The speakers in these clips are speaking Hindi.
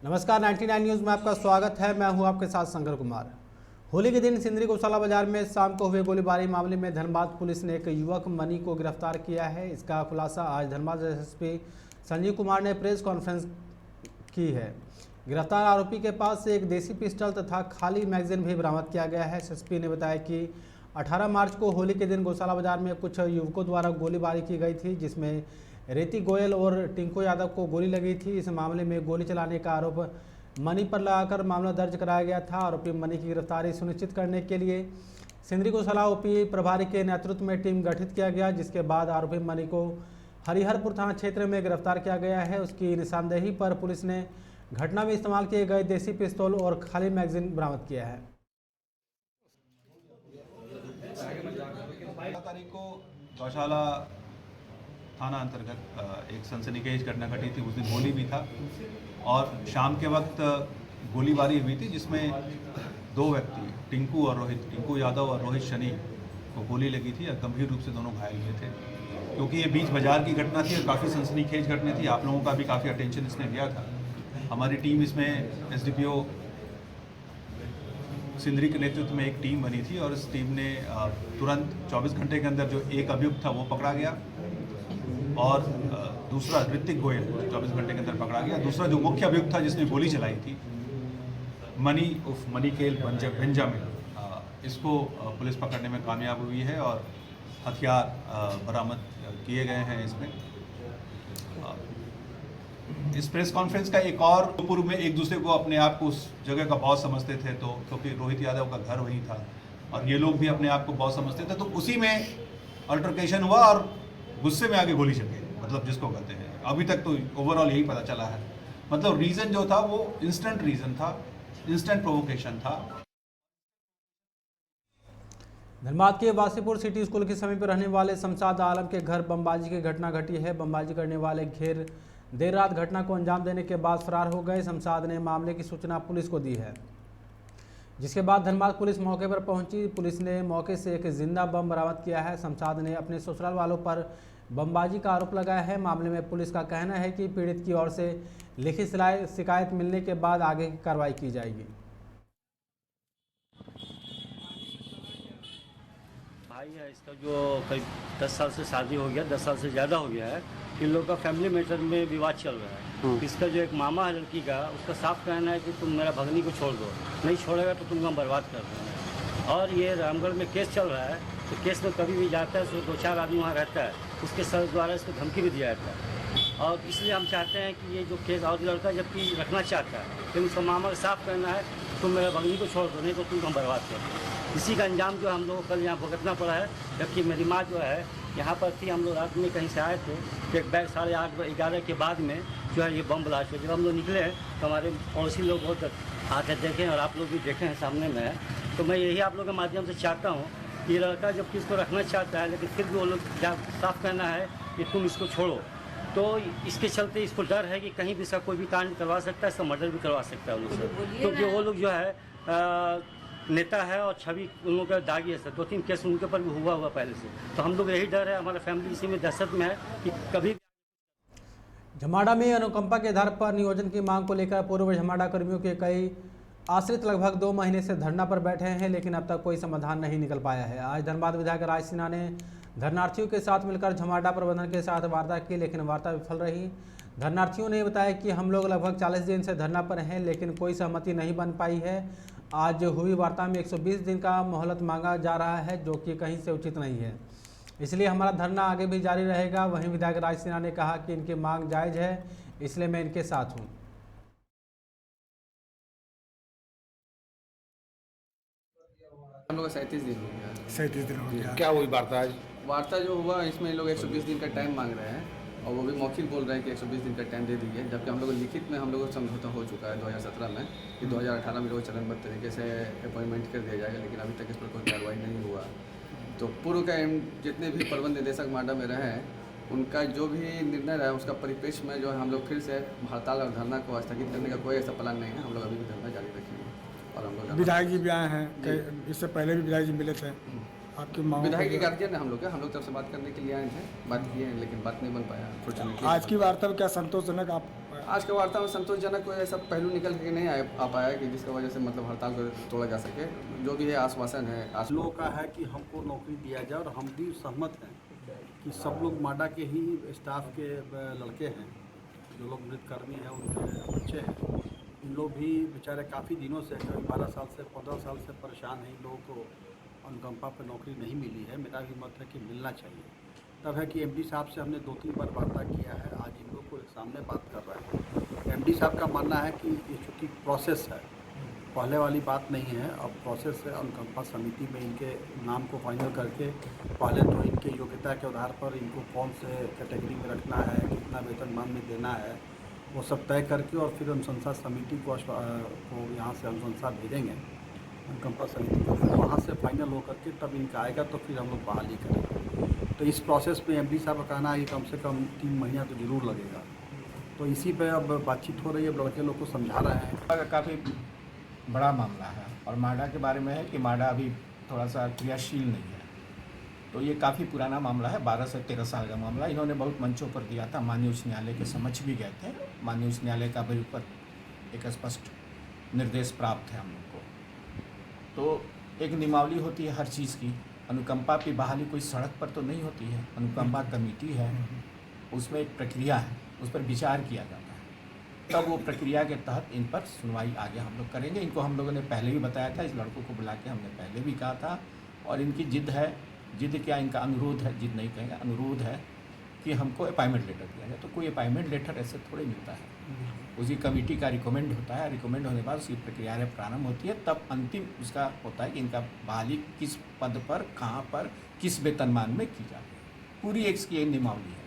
नमस्कार 99 न्यूज़ में आपका स्वागत है। मैं हूं आपके साथ शंकर कुमार। होली के दिन सिंदरी गौशाला बाजार में शाम को हुए गोलीबारी मामले में धनबाद पुलिस ने एक युवक मनी को गिरफ्तार किया है। इसका खुलासा आज धनबाद एसएसपी संजीव कुमार ने प्रेस कॉन्फ्रेंस की है। गिरफ्तार आरोपी के पास से एक देसी पिस्टल तथा खाली मैगजीन भी बरामद किया गया है। एसएसपी ने बताया कि 18 मार्च को होली के दिन गौशाला बाजार में कुछ युवकों द्वारा गोलीबारी की गई थी, जिसमें रेती गोयल और टिंकू यादव को गोली लगी थी। इस मामले में गोली चलाने का आरोप मनी पर लगाकर मामला दर्ज कराया गया था। आरोपी मनी की गिरफ्तारी सुनिश्चित करने के लिए सिंदरी गौशाला ओपी प्रभारी के नेतृत्व में टीम गठित किया गया, जिसके बाद आरोपी मनी को हरिहरपुर थाना क्षेत्र में गिरफ्तार किया गया है। उसकी निशानदेही पर पुलिस ने घटना में इस्तेमाल किए गए देसी पिस्तौल और खाली मैगजीन बरामद किया है। 12 तारीख को गौशाला थाना अंतर्गत एक सनसनीखेज घटना घटी थी। उस दिन होली भी था और शाम के वक्त गोलीबारी हुई थी, जिसमें दो व्यक्ति टिंकू यादव और रोहित शनि को गोली लगी थी और गंभीर रूप से दोनों घायल हुए थे। क्योंकि ये बीच बाजार की घटना थी और काफ़ी सनसनीखेज घटना थी, आप लोगों का भी काफ़ी अटेंशन इसने लिया था। हमारी टीम इसमें एसडीपीओ सिंदरी के नेतृत्व में एक टीम बनी थी और इस टीम ने तुरंत 24 घंटे के अंदर जो एक अभियुक्त था वो पकड़ा गया और दूसरा ऋतिक गोयल 24 घंटे के अंदर पकड़ा गया। दूसरा जो मुख्य अभियुक्त था जिसने गोली चलाई थी, मनी उर्फ मनीकेल बेंजामिन, इसको पुलिस पकड़ने में कामयाब हुई है और हथियार बरामद किए गए हैं। इसमें इस प्रेस कॉन्फ्रेंस का एक और पूर्व में एक दूसरे को अपने आप को उस जगह का बॉस समझते थे, तो क्योंकि रोहित यादव का घर वहीं था और ये लोग भी अपने आप को बॉस समझते थे, तो उसी में अल्टरकेशन हुआ और गुस्से में आगे गोली चल गई, मतलब जिसको कहते हैं। अभी तक तो ओवरऑल यही पता चला है। मतलब रीज़न जो था वो इंस्टेंट रीज़न था, इंस्टेंट प्रोवोकेशन था। धनबाद के वासीपुर सिटी स्कूल के समीप रहने वाले शमशाद आलम के घर बमबाजी की घटना घटी है। बमबाजी करने वाले देर रात घटना को अंजाम देने के बाद फरार हो गए। शमशाद ने मामले की सूचना पुलिस को दी है, जिसके बाद धनबाद पुलिस मौके पर पहुंची। पुलिस ने मौके से एक जिंदा बम बरामद किया है। शमशाद ने अपने ससुराल वालों पर बमबाजी का आरोप लगाया है। मामले में पुलिस का कहना है कि पीड़ित की ओर से लिखित शिकायत मिलने के बाद आगे की कार्रवाई की जाएगी। भाई है इसका, जो करीब 10 साल से शादी हो गया, 10 साल से ज़्यादा हो गया है। इन लोगों का फैमिली मैटर में विवाद चल रहा है। इसका जो एक मामा है लड़की का, उसका साफ कहना है कि तुम मेरा भगनी को छोड़ दो, नहीं छोड़ेगा तो तुमको हम बर्बाद कर देंगे। और ये रामगढ़ में केस चल रहा है, तो केस में कभी भी जाता है तो 2-4 आदमी वहाँ रहता है, उसके सर द्वारा इसको धमकी भी दिया जाता है। और इसलिए हम चाहते हैं कि ये जो केस, और लड़का जबकि रखना चाहता है, लेकिन उसका मामा का साफ कहना है तुम मेरा भगनी को छोड़ दो, नहीं तो तुमको हम बर्बाद कर देंगे। इसी का अंजाम जो हम लोग को कल यहाँ भुगतना पड़ा है। जबकि मेरी माँ जो है यहाँ पर थी, हम लोग रात में कहीं से आए थे, तो एक बैग 8:30-11 के बाद में जो है ये बम ब्लास्ट हुआ। जब हम लोग निकले तो हमारे पड़ोसी लोग बहुत आके देखें और आप लोग भी देखे हैं सामने में है। तो मैं यही आप लोग के माध्यम से चाहता हूँ कि लड़का जबकि इसको रखना चाहता है, लेकिन फिर भी वो लोग क्या साफ कहना है कि तुम इसको छोड़ो, तो इसके चलते इसको डर है कि कहीं भी इसका कोई भी कांड करवा सकता है, इसका मर्डर भी करवा सकता है उन लोग से। क्योंकि वो लोग जो है नेता है और छवि उन लोगों का दागी है। 2-3 केस उनके ऊपर भी हुआ पहले से। तो हम लोग यही डर है, हमारा फैमिली इसी में दहशत में है कि कभी। झमाड़ा में अनुकंपा के आधार पर नियोजन की मांग को लेकर पूर्व झमाड़ा कर्मियों के कई आश्रित लगभग 2 महीने से धरना पर बैठे हैं, लेकिन अब तक कोई समाधान नहीं निकल पाया है। आज धनबाद विधायक राज सिन्हा ने धरनार्थियों के साथ मिलकर झमाड़ा प्रबंधन के साथ वार्ता की, लेकिन वार्ता विफल रही। धरनार्थियों ने बताया कि हम लोग लगभग 40 दिन से धरना पर हैं, लेकिन कोई सहमति नहीं बन पाई है। आज हुई वार्ता में 120 दिन का मोहलत मांगा जा रहा है, जो कि कहीं से उचित नहीं है, इसलिए हमारा धरना आगे भी जारी रहेगा। वहीं विधायक राज सिन्हा ने कहा कि इनकी मांग जायज़ है, इसलिए मैं इनके साथ हूं। हम लोग 37 दिन हो गया। 37 दिन हो गया। क्या हुई वार्ता आज? वार्ता जो हुआ इसमें लोग 120 दिन का टाइम मांग रहे हैं और वो भी मौखिक बोल रहे हैं कि 120 दिन का टाइम दे दीजिए, जबकि हम लोग लिखित में हम लोग को समझौता हो चुका है 2017 में कि 2018 में लोग चरणबद्ध तरीके से अपॉइंटमेंट कर दिया जाएगा, लेकिन अभी तक इस पर कोई कार्रवाई नहीं हुआ। तो पूर्व का जितने भी प्रबंध निदेशक माडा में रहे हैं, उनका जो भी निर्णय रहा है उसका परिप्रेक्ष्य में जो है हम लोग फिर से हड़ताल और धरना को स्थगित करने का कोई ऐसा प्लान नहीं है। हम लोग अभी भी धरना जारी रखेंगे। और हम लोग विधायक जी भी आए हैं, इससे पहले भी विधायक जी मिले थे। आपकी मांग विधायक के गार्जियन है हम लोग तरफ से बात करने के लिए आए थे, बात किए हैं, लेकिन बात नहीं बन पाया। आज की वार्ता में क्या संतोषजनक आप आज के वार्ता में संतोषजनक कोई ऐसा पहलू निकल के नहीं आ पाया कि जिसकी वजह से मतलब हड़ताल को तोड़ा जा सके। जो भी है आश्वासन है लोगों का है कि हमको नौकरी दिया जाए, और हम भी सहमत हैं कि सब लोग माडा के ही स्टाफ के लड़के हैं, जो लोग मृतकर्मी हैं उनके बच्चे हैं। इन लोग भी बेचारे काफ़ी दिनों से, करीब 12 साल से 15 साल से परेशान हैं। इन लोगों को अनुकंपा पर नौकरी नहीं मिली है। मेरा भी मत है कि मिलना चाहिए। तब है कि एमडी साहब से हमने 2-3 बार वार्ता किया है। आज इन लोग को एक सामने बात कर रहे हैं। एमडी साहब का मानना है कि ये चूँकि प्रोसेस है, पहले वाली बात नहीं है, अब प्रोसेस है। अनुकंपा समिति में इनके नाम को फाइनल करके पहले तो इनके योग्यता के आधार पर इनको कौन से कैटेगरी में रखना है, कितना वेतनमान में देना है, वो सब तय करके और फिर अनुशंसा समिति को यहाँ से अनुशंसा भेजेंगे अनुकंपा समिति को। फिर वहाँ से फाइनल होकर के तब इनका आएगा तो फिर हम लोग बहाली करेंगे। तो इस प्रोसेस में एमडी साहब का कहना है कि कम से कम 3 महीना तो ज़रूर लगेगा। तो इसी पे अब बातचीत हो रही है। लड़के लोग को समझा रहे हैं। काफ़ी बड़ा मामला है और माडा के बारे में है कि माडा अभी थोड़ा सा क्रियाशील नहीं है। तो ये काफ़ी पुराना मामला है, 12 से 13 साल का मामला। इन्होंने बहुत मंचों पर दिया था, माननीय उच्च न्यायालय के समक्ष भी गए थे। माननीय उच्च न्यायालय का भी ऊपर एक स्पष्ट निर्देश प्राप्त है हम लोग को। तो एक नियमावली होती है हर चीज़ की। अनुकंपा की बहाली कोई सड़क पर तो नहीं होती है। अनुकंपा कमेटी है, उसमें एक प्रक्रिया है, उस पर विचार किया जाता है। तब वो प्रक्रिया के तहत इन पर सुनवाई आगे हम लोग करेंगे। इनको हम लोगों ने पहले भी बताया था, इस लड़कों को बुला के हमने पहले भी कहा था। और इनकी जिद है, जिद क्या, इनका अनुरोध है, जिद नहीं कहेंगे, अनुरोध है कि हमको अपॉइंटमेंट लेटर दिया जाए। तो कोई अपॉइंटमेंट लेटर ऐसे थोड़े मिलता है, उसी कमेटी का रिकमेंड होता है। रिकमेंड होने के बाद उसकी प्रक्रिया प्रारंभ होती है। तब अंतिम उसका होता है कि इनका बहाली किस पद पर, कहाँ पर, किस वेतनमान में की जाती है। पूरी एक नियमावली है।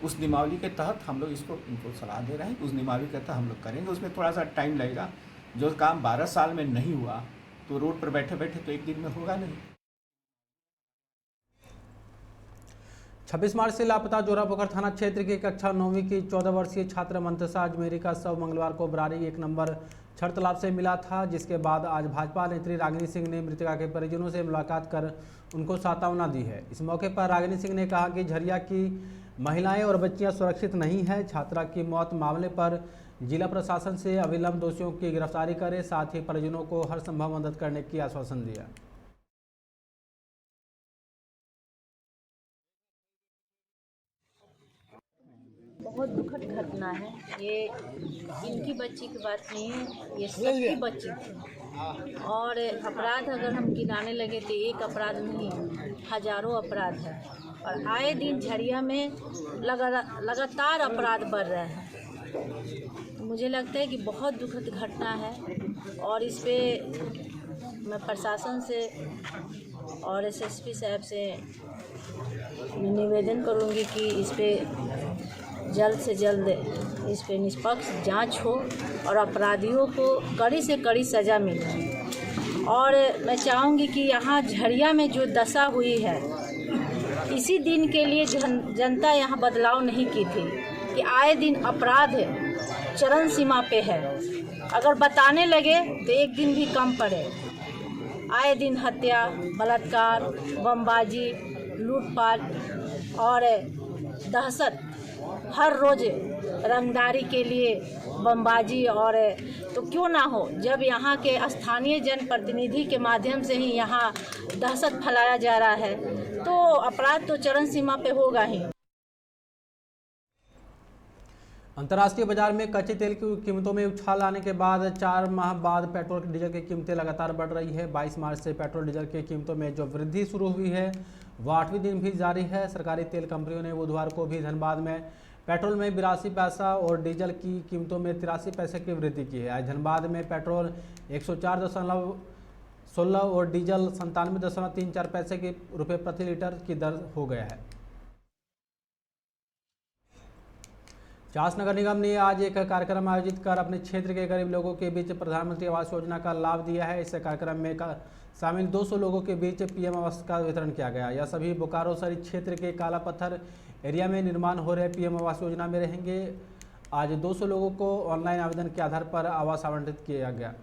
उस नियमावली के तहत हम लोग इनको सलाह दे रहे हैं। उस नियमावली के तहत हम लोग करेंगे। उसमें थोड़ा सा टाइम लगेगा। जो काम 12 साल में नहीं हुआ तो रोड पर बैठे बैठे तो एक दिन में होगा नहीं। 26 मार्च से लापता जोरापोखर थाना क्षेत्र की कक्षा 9वीं की 14 वर्षीय छात्र मंतसा अजमेरी का शव मंगलवार को बरारी 1 नंबर छड़ तालाब से मिला था, जिसके बाद आज भाजपा नेत्री रागिनी सिंह ने मृतका के परिजनों से मुलाकात कर उनको सांत्वना दी है। इस मौके पर रागिनी सिंह ने कहा कि झरिया की महिलाएं और बच्चियां सुरक्षित नहीं हैं। छात्रा की मौत मामले पर जिला प्रशासन से अविलंब दोषियों की गिरफ्तारी करे, साथ ही परिजनों को हर संभव मदद करने की आश्वासन दिया। बहुत दुखद घटना है ये। इनकी बच्ची की बात नहीं है, ये सबकी बच्ची थी। और अपराध अगर हम गिनाने लगे तो एक अपराध नहीं, हजारों अपराध है। और आए दिन झरिया में लगातार अपराध बढ़ रहे हैं। तो मुझे लगता है कि बहुत दुखद घटना है। और इस पे मैं प्रशासन से और एसएसपी साहब से निवेदन करूंगी कि इस पे जल्द से जल्द इस पे निष्पक्ष जांच हो और अपराधियों को कड़ी से कड़ी सज़ा मिले। और मैं चाहूँगी कि यहाँ झरिया में जो दशा हुई है, इसी दिन के लिए जनता यहाँ बदलाव नहीं की थी कि आए दिन अपराध चरम सीमा पे है। अगर बताने लगे तो एक दिन भी कम पड़े। आए दिन हत्या, बलात्कार, बमबाजी, लूटपाट और दहशत, हर रोज़ रंगदारी के लिए बमबाजी। और तो क्यों ना हो, जब यहाँ के स्थानीय जनप्रतिनिधि के माध्यम से ही यहाँ दहशत फैलाया जा रहा है तो अपराध तो चरम सीमा पे होगा ही। अंतर्राष्ट्रीय बाजार में कच्चे तेल की कीमतों में उछाल आने के बाद 4 माह बाद पेट्रोल डीजल की कीमतें लगातार बढ़ रही है। 22 मार्च से पेट्रोल डीजल की कीमतों में जो वृद्धि शुरू हुई है वह 8वें दिन भी जारी है। सरकारी तेल कंपनियों ने बुधवार को भी धनबाद में पेट्रोल में 82 पैसा और डीजल की कीमतों में 83 पैसे की वृद्धि की है। आज धनबाद में पेट्रोल 104.16 और डीजल 97.34 पैसे के रुपये प्रति लीटर की दर हो गया है। चास नगर निगम ने आज एक कार्यक्रम आयोजित कर अपने क्षेत्र के गरीब लोगों के बीच प्रधानमंत्री आवास योजना का लाभ दिया है। इस कार्यक्रम में शामिल 200 लोगों के बीच पीएम आवास का वितरण किया गया। यह सभी बोकारो शहरी क्षेत्र के काला पत्थर एरिया में निर्माण हो रहे पीएम आवास योजना में रहेंगे। आज 200 लोगों को ऑनलाइन आवेदन के आधार पर आवास आवंटित किया गया।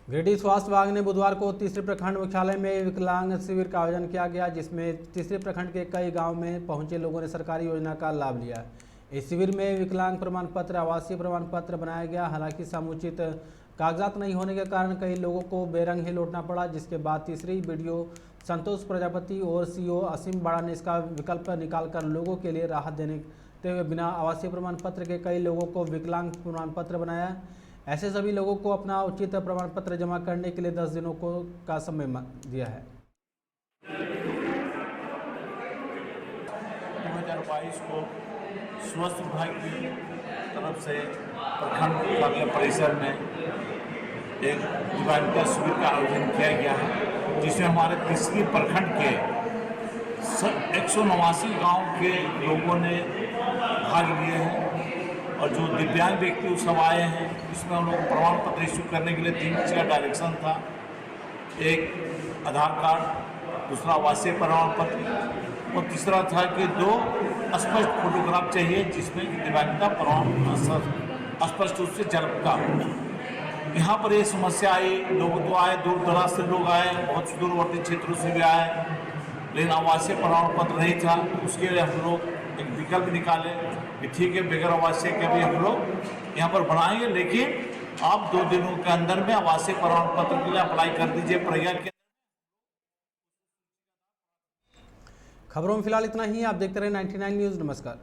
गिरिडीह स्वास्थ्य विभाग ने बुधवार को तीसरे प्रखंड मुख्यालय में विकलांग शिविर का आयोजन किया गया, जिसमें तीसरे प्रखंड के कई गांव में पहुंचे लोगों ने सरकारी योजना का लाभ लिया। इस शिविर में विकलांग प्रमाण पत्र, आवासीय प्रमाण पत्र बनाया गया। हालांकि समुचित कागजात नहीं होने के कारण कई लोगों को बेरंग ही लौटना पड़ा, जिसके बाद तीसरी बीडीओ संतोष प्रजापति और सीओ असीम बाड़ा ने इसका विकल्प निकालकर लोगों के लिए राहत देते हुए बिना आवासीय प्रमाण पत्र के कई लोगों को विकलांग प्रमाण पत्र बनाया। ऐसे सभी लोगों को अपना उचित प्रमाण पत्र जमा करने के लिए 10 दिनों का समय दिया है। 2022 को स्वास्थ्य विभाग की तरफ से प्रखंड मुख्यालय परिसर में एक दिव्यांगता शिविर का आयोजन किया गया है, जिसमें हमारे तीसरी प्रखंड के 189 गांव के लोगों ने भाग लिए हैं और जो दिव्यांग व्यक्ति सब आए हैं, इसमें हम लोग प्रमाण पत्र इशू करने के लिए 3 चीज़ का डायरेक्शन था। एक आधार कार्ड, दूसरा आवासीय प्रमाण पत्र और तीसरा था कि 2 स्पष्ट फोटोग्राफ चाहिए जिसमें दिव्यांगता प्रमाण स्पष्ट रूप से झलकता। यहाँ पर ये समस्या आई, लोग तो आए, दूर दराज से लोग आए, बहुत सुदूरवर्ती क्षेत्रों से भी आए, लेकिन आवासीय प्रमाण पत्र नहीं था। उसके लिए हम लोग एक विकल्प निकाले कि ठीक है, बगैर आवासीय के भी हम लोग यहाँ पर बनाएंगे, लेकिन आप 2 दिनों के अंदर में आवासीय प्रमाण पत्र के लिए अप्लाई कर दीजिए प्रज्ञा के। खबरों में फिलहाल इतना ही। आप देखते रहे 99 न्यूज़। नमस्कार।